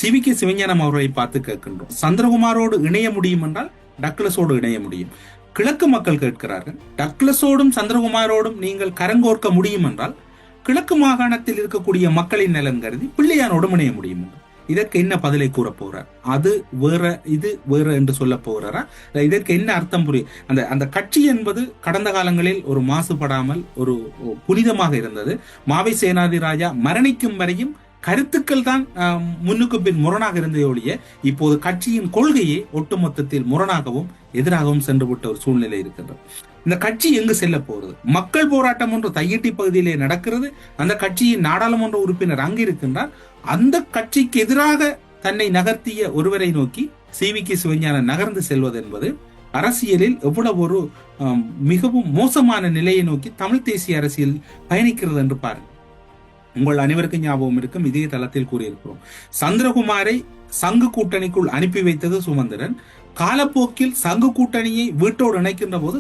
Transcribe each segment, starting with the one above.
CVK Sivagnanam அவர்களை பார்த்து கேட்கின்றோம். சந்திரகுமாரோடு இணைய முடியும் என்றால் டக்ளஸோடு இணைய முடியும். கிழக்கு மக்கள் கேட்கிறார்கள், டக்ளஸோடும் சந்திரகுமாரோடும் நீங்கள் கரங்கோர்க்க முடியும் என்றால் கிழக்கு மாகாணத்தில் இருக்கக்கூடிய மக்களின் நலன் கருதி பிள்ளையானோடும் இணைய முடியும். இதற்கு என்ன பதிலை கூற போறார்? அது வேற, இது வேற என்று சொல்ல போறாரா? இதற்கு என்ன அர்த்தம் புரியும்? அந்த கட்சி என்பது கடந்த காலங்களில் ஒரு மாசுபடாமல் ஒரு புனிதமாக இருந்தது. மாவை சேனாதி ராஜா மரணிக்கும் வரையும் கருத்துக்கள் தான் முன்னுக்கு பின் முரணாக இருந்ததை ஒழிய இப்போது கட்சியின் கொள்கையே ஒட்டுமொத்தத்தில் முரணாகவும் எதிராகவும் சென்று விட்ட ஒரு சூழ்நிலை இருக்கின்றது. இந்த கட்சி எங்கு செல்ல போகிறது? மக்கள் போராட்டம் ஒன்று தையிட்டி பகுதியிலே நடக்கிறது. அந்த கட்சியின் நாடாளுமன்ற உறுப்பினர் அங்கு இருக்கின்றார். அந்த கட்சிக்கு எதிராக தன்னை நகர்த்திய ஒருவரை நோக்கி சிவிகே சிவஞானம் நகர்ந்து செல்வது என்பது அரசியலில் எவ்வளவு ஒரு மிகவும் மோசமான நிலையை நோக்கி தமிழ் தேசிய அரசியல் பயணிக்கிறது என்று பாருங்கள். உங்கள் அனைவருக்கும் ஞாபகம் இருக்கும், இதே தளத்தில் கூறியிருக்கிறோம். சந்திரகுமாரை சங்கு கூட்டணிக்குள் அனுப்பி வைத்தது சுமந்திரன். காலப்போக்கில் சங்கு கூட்டணியை வீட்டோடு இணைக்கின்ற போது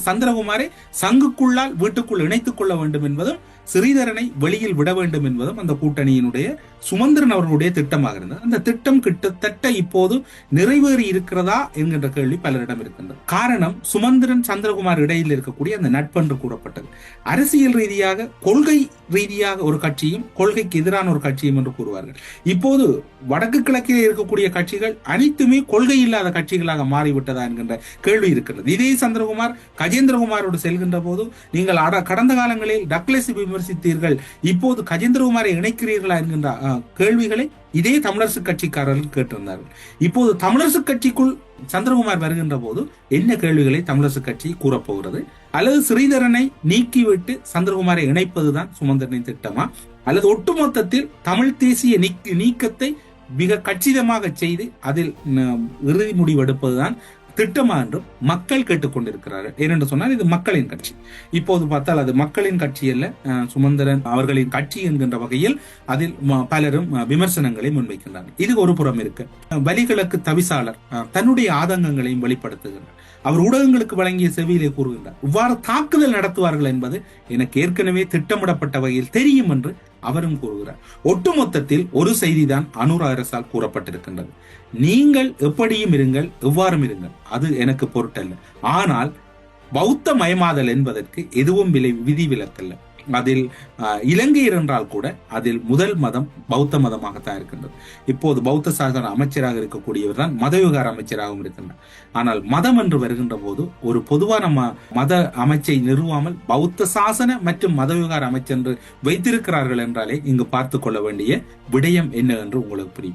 சந்திரகுமாரை சங்குக்குள்ளால் வீட்டுக்குள் இணைத்துக் கொள்ள வேண்டும் என்பதும் ஸ்ரீதரனை வெளியில் விட வேண்டும் என்பதும் அந்த கூட்டணியினுடைய சுமந்திரன் அவர்களுடைய திட்டமாக இருந்தது. அந்த திட்டம் கிட்டத்தட்ட இப்போது நிறைவேறி இருக்கிறதா என்கின்ற கேள்வி பலரிடம் இருக்கின்றது. காரணம், சுமந்திரன் சந்திரகுமார் இடையில் இருக்கக்கூடிய அந்த நட்பென்று கூறப்பட்டது. அரசியல் ரீதியாக கொள்கை ரீதியாக ஒரு கட்சியும் கொள்கைக்கு எதிரான ஒரு கட்சியும் என்று கூறுவார்கள். இப்போது வடக்கு கிழக்கிலே இருக்கக்கூடிய கட்சிகள் அனைத்துமே கொள்கை இல்லாத கட்சிகளாக மாறிவிட்டதா என்கின்ற கேள்வி இருக்கிறது. இதே சந்திரகுமார் கஜேந்திரகுமாரோடு செல்கின்ற போது நீங்கள் கடந்த காலங்களில் டக்ளஸை விமர்சித்தீர்கள், இப்போது கஜேந்திரகுமாரை இணைக்கிறீர்களா என்கின்ற கேள்விகளை இதே தமிழரசு கட்சிக்காரர்கள் கேட்டிருந்தார்கள். இப்போது தமிழரசு கட்சிக்குள் சந்திரகுமார் வருகின்ற போது என்ன கேள்விகளை தமிழரசு கட்சி கூறப்போகிறது? அல்லது ஸ்ரீதரனை நீக்கிவிட்டு சந்திரகுமாரை இணைப்பதுதான் சுமந்திரனின் திட்டமா? அல்லது ஒட்டுமொத்தத்தில் தமிழ் தேசிய நீக்கத்தை மிக கச்சிதமாக செய்து அதில் இறுதி முடிவெடுப்பதுதான் திட்டமா என்றும் மக்கள் கேட்டுக்கொண்டிருக்கிறார்கள். ஏனென்று சொன்னால் இது மக்களின் கட்சி. இப்போது பார்த்தால் அது மக்களின் கட்சி அல்ல, சுமந்திரன் அவர்களின் கட்சி என்கின்ற வகையில் அதில் பலரும் விமர்சனங்களை முன்வைக்கின்றார்கள். இது ஒரு புறம் இருக்கு. வலிகிழக்கு தவிசாளர் தன்னுடைய ஆதங்கங்களையும் வெளிப்படுத்துகிறார். அவர் ஊடகங்களுக்கு வழங்கிய செவியிலே கூறுகின்றார், இவ்வாறு தாக்குதல் நடத்துவார்கள் என்பது எனக்கு ஏற்கனவே திட்டமிடப்பட்ட வகையில் தெரியும் என்று அவரும் கூறுகிறார். ஒட்டுமொத்தத்தில் ஒரு செய்திதான் அனுர அரசால் கூறப்பட்டிருக்கின்றது. நீங்கள் எப்படியும் இருங்கள், எவ்வாறும் இருங்கள், அது எனக்கு பொருட்டல்ல. ஆனால் பௌத்த மயமாதல் என்பதற்கு எதுவும் விதிவிலக்கல்ல. அதில் இலங்கையர் என்றால் கூட அதில் முதல் மதம் பௌத்த மதமாகத்தான் இருக்கின்றது. இப்போது பௌத்த சாசன அமைச்சராக இருக்கக்கூடியவர் தான் மத விவகார அமைச்சராகவும் இருக்கின்றார். ஆனால் மதம் என்று வருகின்ற போது ஒரு பொதுவான மத அமைச்சை நிறுவாமல் பௌத்த சாசன மற்றும் மத விவகார அமைச்சர் என்று வைத்திருக்கிறார்கள் என்றாலே இங்கு பார்த்து கொள்ள வேண்டிய விடயம் என்ன என்று உங்களுக்கு புரியும்.